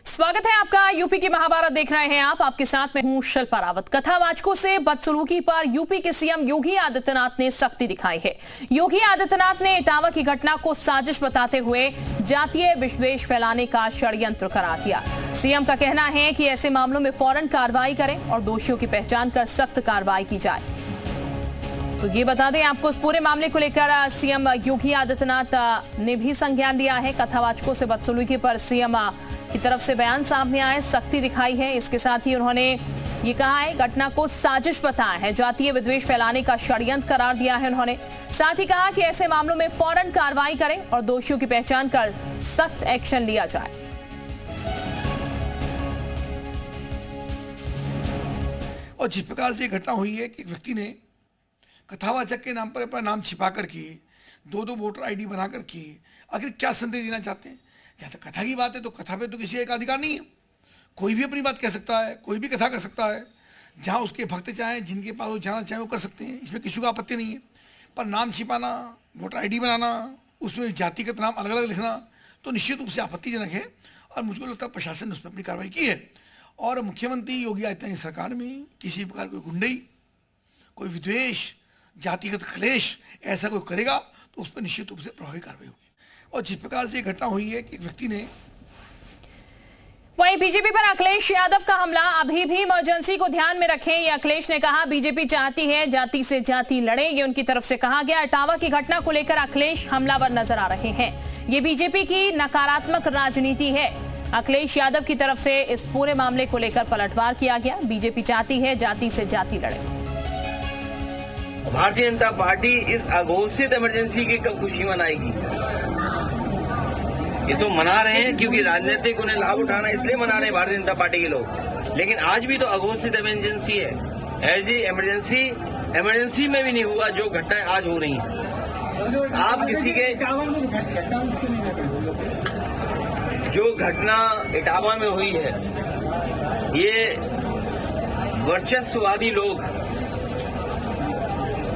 स्वागत है आपका। यूपी की महाभारत देख रहे हैं आप। आपके साथ में हूं शिल्पा रावत। कथावाचकों से बदसलूकी पर यूपी के सीएम योगी आदित्यनाथ ने सख्ती दिखाई है। योगी आदित्यनाथ ने इटावा की घटना को साजिश बताते हुए जातीय विद्वेष फैलाने का षड्यंत्र करार दिया। सीएम का कहना है कि ऐसे मामलों में फौरन कार्रवाई करें और दोषियों की पहचान कर सख्त कार्रवाई की जाए। तो ये बता दें आपको, इस पूरे मामले को लेकर सीएम योगी आदित्यनाथ ने भी संज्ञान लिया है। कथावाचकों से बदसलूकी पर सीएम की तरफ से बयान सामने आए, सख्ती दिखाई है। इसके साथ ही उन्होंने ये कहा है, घटना को साजिश बताया है, जातीय विद्वेष फैलाने का षड्यंत्र करार दिया है उन्होंने। साथ ही कहा कि ऐसे मामलों में फौरन कार्रवाई करें और दोषियों की पहचान कर सख्त एक्शन लिया जाए। और जिस प्रकार से ये घटना हुई है कि एक व्यक्ति ने कथावाचक के नाम पर अपना नाम छिपा कर की, दो वोटर आईडी बनाकर की, आखिर क्या संदेश देना चाहते हैं? जहाँ तक कथा की बात है तो कथा पे तो किसी का अधिकार नहीं है। कोई भी अपनी बात कह सकता है, कोई भी कथा कर सकता है। जहाँ उसके भक्त चाहें, जिनके पास वो जाना चाहें वो कर सकते हैं, इसमें किसी को आपत्ति नहीं है। पर नाम छिपाना, वोटर आईडी बनाना, उसमें जातिगत नाम अलग अलग लिखना तो निश्चित रूप से आपत्तिजनक है। और मुझको लगता है प्रशासन ने उस पर अपनी कार्रवाई की है। और मुख्यमंत्री योगी आदित्यनाथ सरकार में किसी प्रकार कोई गुंडई, कोई विद्वेष, जातिगत क्लेश ऐसा कोई करेगा तो उस पर निश्चित रूप से प्रभावी कार्रवाई होगी। और जिस प्रकार से घटना हुई है कि एक व्यक्ति ने वहीं बीजेपी पर अखिलेश यादव का हमला, अभी भी इमरजेंसी को ध्यान में रखें, ये अखिलेश ने कहा। बीजेपी चाहती है जाति से जाति लड़े, ये उनकी तरफ से कहा गया। इटावा की घटना को लेकर अखिलेश हमलावर नजर आ रहे हैं। ये बीजेपी की नकारात्मक राजनीति है। अखिलेश यादव की तरफ से इस पूरे मामले को लेकर पलटवार किया गया। बीजेपी चाहती है जाति से जाति लड़े। भारतीय जनता पार्टी इस अघोषित इमरजेंसी की कब खुशी मनाएगी? ये तो मना रहे हैं क्योंकि राजनीतिक उन्हें लाभ उठाना, इसलिए मना रहे हैं भारतीय जनता पार्टी के लोग। लेकिन आज भी तो अघोषित इमरजेंसी है। ऐसी इमरजेंसी में भी नहीं हुआ जो घटनाएं आज हो रही हैं। आप किसी के जो घटना इटावा में हुई है, ये वर्चस्ववादी लोग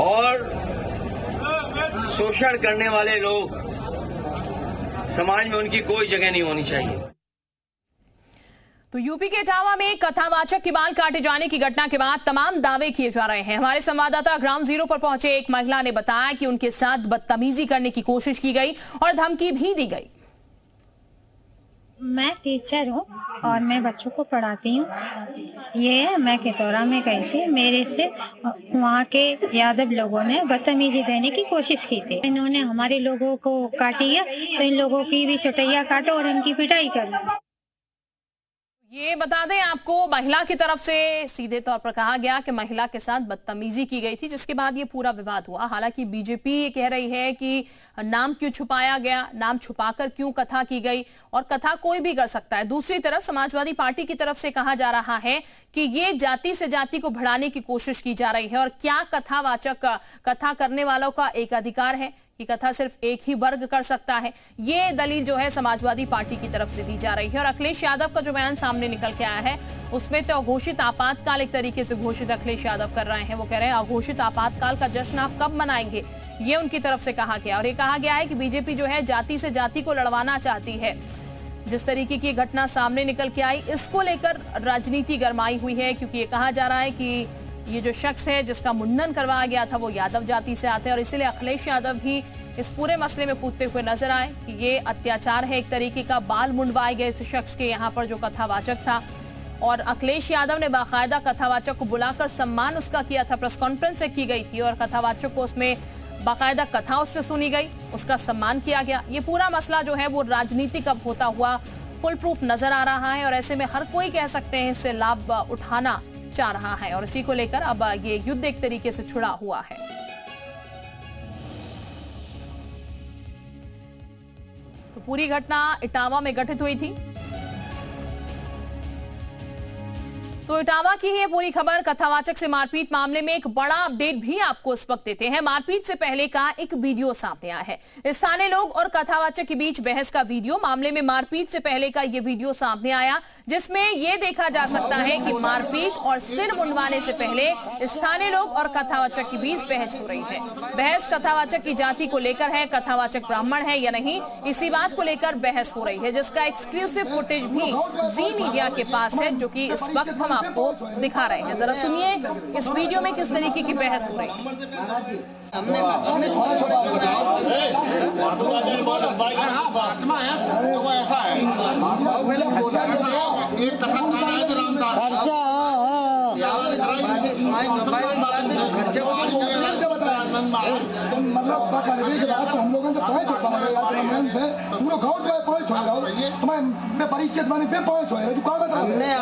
और शोषण करने वाले लोग, समाज में उनकी कोई जगह नहीं होनी चाहिए। तो यूपी के इटावा में कथावाचक के बाल काटे जाने की घटना के बाद तमाम दावे किए जा रहे हैं। हमारे संवाददाता ग्राउंड जीरो पर पहुंचे एक महिला ने बताया कि उनके साथ बदतमीजी करने की कोशिश की गई और धमकी भी दी गई। मैं टीचर हूँ और मैं बच्चों को पढ़ाती हूँ। ये मैं कितौरा में गई थी, मेरे से वहाँ के यादव लोगों ने बदतमीजी देने की कोशिश की थी। इन्होंने हमारे लोगों को काटी है तो इन लोगों की भी चुटैया काटो और इनकी पिटाई करो। ये बता दें आपको, महिला की तरफ से सीधे तौर पर कहा गया कि महिला के साथ बदतमीजी की गई थी, जिसके बाद ये पूरा विवाद हुआ। हालांकि बीजेपी ये कह रही है कि नाम क्यों छुपाया गया, नाम छुपाकर क्यों कथा की गई, और कथा कोई भी कर सकता है। दूसरी तरफ समाजवादी पार्टी की तरफ से कहा जा रहा है कि ये जाति से जाति को भिड़ाने की कोशिश की जा रही है। और क्या कथावाचक, कथा करने वालों का एक अधिकार है कि कथा सिर्फ एक ही वर्ग कर सकता है? ये दलील जो है समाजवादी पार्टी की तरफ से दी जा रही है। और अखिलेश यादव का जो बयान सामने निकल के आया है, उसमें तो अघोषित आपातकाल एक तरीके से घोषित अखिलेश यादव कर रहे हैं। वो कह रहे हैं अघोषित आपातकाल का जश्न आप कब मनाएंगे, ये उनकी तरफ से कहा गया। और ये कहा गया है कि बीजेपी जो है जाति से जाति को लड़वाना चाहती है। जिस तरीके की घटना सामने निकल के आई, इसको लेकर राजनीति गरमाई हुई है, क्योंकि ये कहा जा रहा है कि ये जो शख्स है जिसका मुंडन करवाया गया था वो यादव जाति से आते हैं। और इसीलिए अखिलेश यादव भी इस पूरे मसले में कूदते हुए नजर आए कि ये अत्याचार है, एक तरीके का बाल मुंडवाए गए इस शख्स के यहाँ पर जो कथावाचक था। और अखिलेश यादव ने बाकायदा कथावाचक को बुलाकर सम्मान उसका किया था, प्रेस कॉन्फ्रेंस की गई थी और कथावाचक को उसमें बाकायदा कथा उससे सुनी गई, उसका सम्मान किया गया। ये पूरा मसला जो है वो राजनीतिक अब होता हुआ फुल प्रूफ नजर आ रहा है। और ऐसे में हर कोई कह सकते हैं इससे लाभ उठाना चाह रहा है। और इसी को लेकर अब ये युद्ध एक तरीके से छुड़ा हुआ है। तो पूरी घटना इटावा में घटित हुई थी। तो इटावा की ही ये पूरी खबर। कथावाचक से मारपीट मामले में एक बड़ा अपडेट भी आपको इस वक्त देते हैं। मारपीट से पहले का एक वीडियो सामने आया है। स्थानीय लोग और कथावाचक के बीच बहस का वीडियो। मामले में मारपीट से पहले का ये वीडियो सामने आया, जिसमें यह देखा जा सकता है कि मारपीट और सिर मुंडवाने से पहले स्थानीय लोग और कथावाचक के बीच बहस हो रही है। बहस कथावाचक की जाति को लेकर है, कथावाचक ब्राह्मण है या नहीं, इसी बात को लेकर बहस हो रही है, जिसका एक्सक्लूसिव फुटेज भी जी मीडिया के पास है, जो कि इस वक्त हम आपको दिखा रहे हैं। जरा सुनिए इस वीडियो में किस तरीके की बहस हो रही है। मतलब हम लोगों से पूरा गाँव जो है पहुंच हो तुम्हें बड़ी इज्जत मानी पे पहुंच हो तू कहाँ का हमने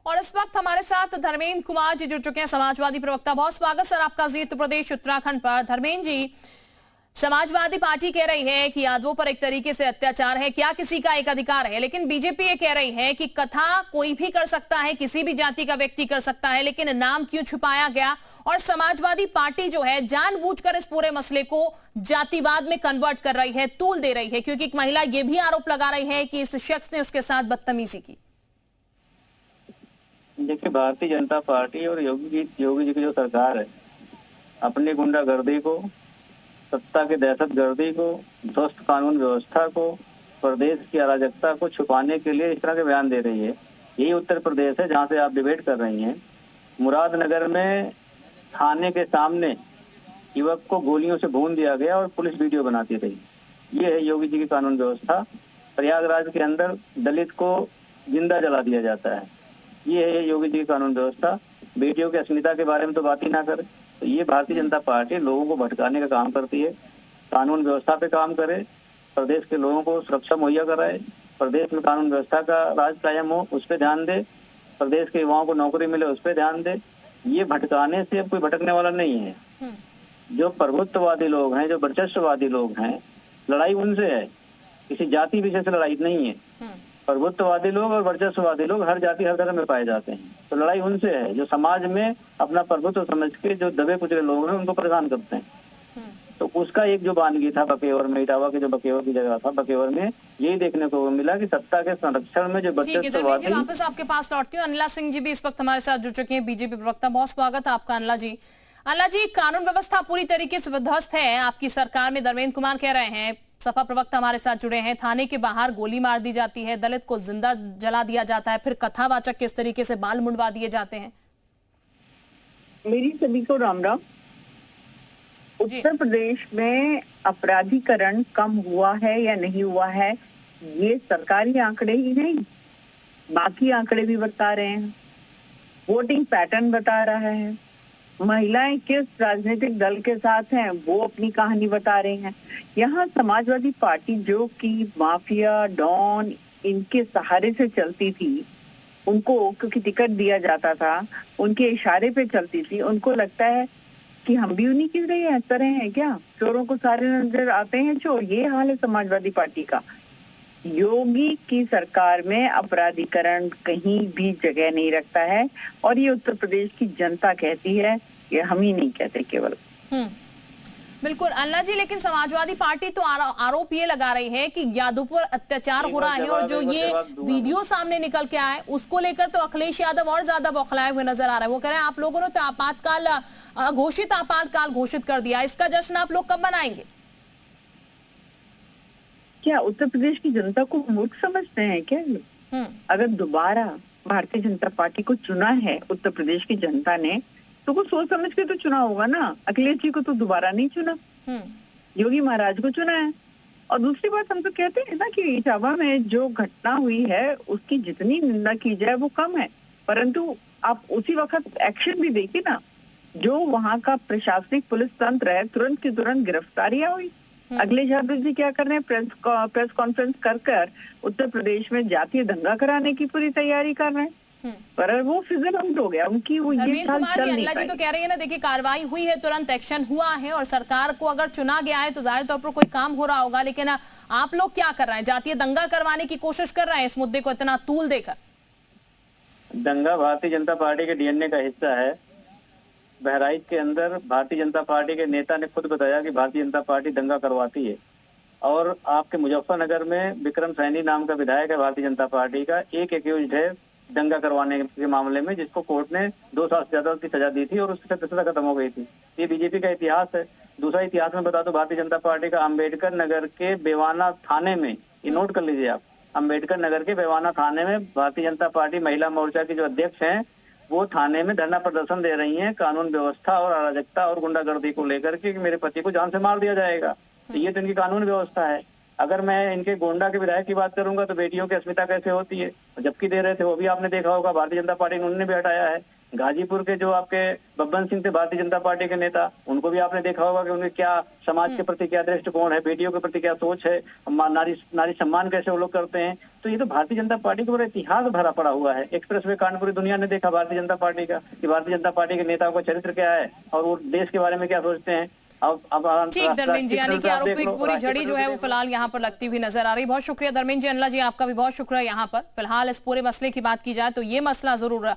और इस वक्त हमारे साथ धर्मेंद्र कुमार जी जुड़ चुके हैं, समाजवादी प्रवक्ता। बहुत स्वागत सर आपका जी उत्तर प्रदेश उत्तराखंड पर। धर्मेंद्र जी, समाजवादी पार्टी कह रही है कि यादवों पर एक तरीके से अत्याचार है, क्या किसी का एक अधिकार है, लेकिन बीजेपी ये कह रही है कि कथा कोई भी कर सकता है, किसी भी जाति का व्यक्ति कर सकता है, लेकिन नाम क्यों छुपाया गया। और समाजवादी पार्टी जो है जानबूझकर इस पूरे मसले को जातिवाद में कन्वर्ट कर रही है, तूल दे रही है, क्योंकि एक महिला ये भी आरोप लगा रही है कि इस शख्स ने उसके साथ बदतमीजी की। देखिए, भारतीय जनता पार्टी और योगी जी की जो सरकार है, अपनी गुंडागर्दी को, सत्ता की दहशतगर्दी को, ध्वस्त कानून व्यवस्था को, प्रदेश की अराजकता को छुपाने के लिए इस तरह के बयान दे रही है। यही उत्तर प्रदेश है जहां से आप डिबेट कर रही हैं। मुरादनगर में थाने के सामने युवक को गोलियों से भून दिया गया और पुलिस वीडियो बनाती रही। ये है योगी जी की कानून व्यवस्था। प्रयागराज के अंदर दलित को जिंदा जला दिया जाता है। ये है योगी जी की कानून व्यवस्था। बेटियों की अश्लीलता के बारे में तो बात ही ना करे। तो ये भारतीय जनता पार्टी लोगों को भटकाने का काम करती है। कानून व्यवस्था पे काम करे, प्रदेश के लोगों को सुरक्षा मुहैया कराए, प्रदेश में कानून व्यवस्था का राज कायम हो, उस पर ध्यान दे, प्रदेश के युवाओं को नौकरी मिले, उस पर ध्यान दे। ये भटकाने से अब कोई भटकने वाला नहीं है। जो प्रभुत्ववादी लोग हैं, जो वर्चस्ववादी लोग हैं, लड़ाई उनसे है, किसी जाति विषय से लड़ाई नहीं है। प्रभुत्ववादी लोग और वर्चस्ववादी लोग हर जाति हर धर्म में पाए जाते हैं, तो लड़ाई उनसे है जो समाज में अपना प्रभुत्व समझ के जो दबे कुचले लोग हैं उनको परेशान करते हैं। तो उसका एक जो बानगी था बकेवर में, इटावा के जो बकेवर की जगह था, बकेवर में यही देखने को मिला कि सत्ता के संरक्षण में जो वर्चस्ववादी। वापस आपके पास लौटती हूँ। अनिला सिंह जी भी इस वक्त हमारे साथ जुड़ चुके हैं, बीजेपी प्रवक्ता। बहुत स्वागत है आपका अनिला जी। अनिला जी, कानून व्यवस्था पूरी तरीके से ध्वस्त है आपकी सरकार में, धर्मेंद्र कुमार कह रहे हैं। सपा प्रवक्ता हमारे साथ जुड़े हैं। थाने के बाहर गोली मार दी जाती है, दलित को जिंदा जला दिया जाता है, फिर कथावाचक किस तरीके से बाल मुंडवा दिए जाते हैं। मेरी सभी को राम राम। उत्तर प्रदेश में अपराधीकरण कम हुआ है या नहीं हुआ है, ये सरकारी आंकड़े ही नहीं, बाकी आंकड़े भी बता रहे हैं। वोटिंग पैटर्न बता रहा है। महिलाएं किस राजनीतिक दल के साथ हैं वो अपनी कहानी बता रही हैं। यहाँ समाजवादी पार्टी जो कि माफिया, डॉन, इनके सहारे से चलती थी, उनको क्योंकि टिकट दिया जाता था, उनके इशारे पे चलती थी, उनको लगता है कि हम भी उन्हीं की तरह हैं क्या, चोरों को सारे नजर आते हैं चोर। ये हाल है समाजवादी पार्टी का। योगी की सरकार में अपराधीकरण कहीं भी जगह नहीं रखता है, और ये उत्तर प्रदेश की जनता कहती है, ये हम ही नहीं कहते केवल। बिल्कुल अनिला जी, लेकिन समाजवादी पार्टी तो आरोप ये लगा रही है कि यादव पर अत्याचार हो रहा है, और जो ये वीडियो सामने निकल के आए उसको लेकर तो अखिलेश यादव और ज्यादा बौखलाए हुए नजर आ रहे हैं। वो कह रहे हैं आप लोगों ने तो आपातकाल घोषित कर दिया, इसका जश्न आप लोग कब मनाएंगे? क्या उत्तर प्रदेश की जनता को मूर्ख समझते हैं क्या ये? अगर दोबारा भारतीय जनता पार्टी को चुना है उत्तर प्रदेश की जनता ने, तो कुछ सोच समझ के तो चुना होगा ना। अखिलेश जी को तो दोबारा नहीं चुना, योगी महाराज को चुना है। और दूसरी बात, हम तो कहते हैं ना कि इटावा में जो घटना हुई है उसकी जितनी निंदा की जाए वो कम है, परंतु आप उसी वक्त एक्शन भी देखिए ना। जो वहाँ का प्रशासनिक पुलिस तंत्र है, तुरंत की तुरंत गिरफ्तारियां हुई। अखिलेश यादव जी क्या कर रहे हैं? प्रेस कॉन्फ्रेंस कर उत्तर प्रदेश में जातीय दंगा कराने की पूरी तैयारी कर रहे हैं। पर वो फिजल आउट हो गया उनकी, वो ये धर्मेंद्र साल कुमार चल जी, नहीं अन्ना जी तो पाई। कह रही है ना, देखिए कार्रवाई हुई है, तुरंत एक्शन हुआ है और सरकार को अगर चुना गया है तो जाहिर तौर पर कोई काम हो रहा होगा, लेकिन आप लोग क्या कर रहे हैं? जातीय दंगा करवाने की कोशिश कर रहे हैं इस मुद्दे को इतना तूल देकर? दंगा भारतीय जनता पार्टी के डीएनए का हिस्सा है। बहराइच के अंदर भारतीय जनता पार्टी के नेता ने खुद बताया कि भारतीय जनता पार्टी दंगा करवाती है। और आपके मुजफ्फरनगर में विक्रम सैनी नाम का विधायक है भारतीय जनता पार्टी का, एक एक्यूज्ड है दंगा करवाने के मामले में, जिसको कोर्ट ने 2 साल से ज्यादा की सजा दी थी और उसकी सजा खत्म हो गई थी। ये बीजेपी का इतिहास है। दूसरा इतिहास में बता दो, भारतीय जनता पार्टी का अम्बेडकर नगर के बेवाना थाने में, ये नोट कर लीजिए आप, अम्बेडकर नगर के बेवाना थाने में भारतीय जनता पार्टी महिला मोर्चा की जो अध्यक्ष हैं वो थाने में धरना प्रदर्शन दे रही हैं कानून व्यवस्था और अराजकता और गुंडागर्दी को लेकर के कि मेरे पति को जान से मार दिया जाएगा। तो ये तो इनकी कानून व्यवस्था है। अगर मैं इनके गोंडा के विधायक की बात करूंगा तो बेटियों की अस्मिता कैसे होती है, जबकि दे रहे थे वो भी आपने देखा होगा, भारतीय जनता पार्टी ने उन्होंने भी हटाया है। गाजीपुर के जो आपके बब्बन सिंह थे भारतीय जनता पार्टी के नेता, उनको भी आपने देखा होगा कि उनके क्या समाज के प्रति क्या दृष्टिकोण है, बेटियों के प्रति क्या सोच है, नारी सम्मान कैसे वो लोग करते हैं। तो ये तो भारतीय जनता पार्टी का पूरा इतिहास भरा पड़ा हुआ है। एक्सप्रेस वे कांड पूरी दुनिया ने देखा भारतीय जनता पार्टी का, कि भारतीय जनता पार्टी के नेताओं का चरित्र क्या है और वो देश के बारे में क्या सोचते हैं। अब ठीक धर्मेंद्र जी, यानी कि आरोप की पूरी जड़ी जो है वो फिलहाल यहाँ पर लगती हुई नजर आ रही। बहुत शुक्रिया धर्मेंद्र जी। अन्ना जी, आपका भी बहुत शुक्रिया। यहाँ पर फिलहाल इस पूरे मसले की बात की जाए तो ये मसला जरूर